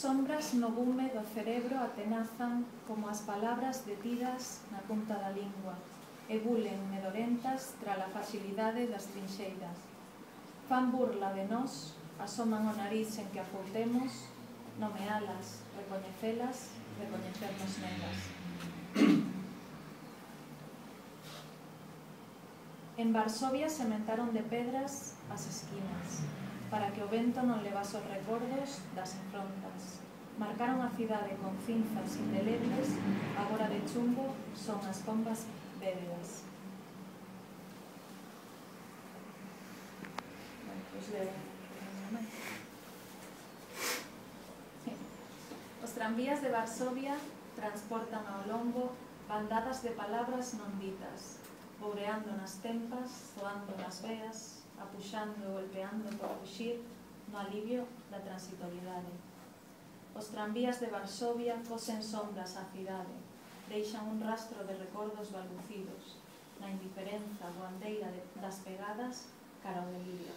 sombras no gume do cerebro atenazan como as palabras detidas na punta da lingua e bulen medorentas tra a facilidade das trinxeiras. Fan burla de nós, asoman o nariz en que afoutemos, nomealas, recoñecelas, recoñecernos nelas. En Varsovia sementaron de pedras as esquinas, para que o vento non levase os recordos das enfrontas. Marcaron a cidade con cinzas indelebles, agora de chumbo son as pombas bébedas. Os tranvías de Varsovia transportan ao lombo bandadas de palabras non ditas, boureando nas tempas, zoando nas veas, apuxando e golpeando por fuxir no alivio da transitoriedade. Os tranvías de Varsovia cosen sombras á cidade, deixan un rastro de recordos balbucidos, na indiferenza voandeira das pegadas cara ao delirio.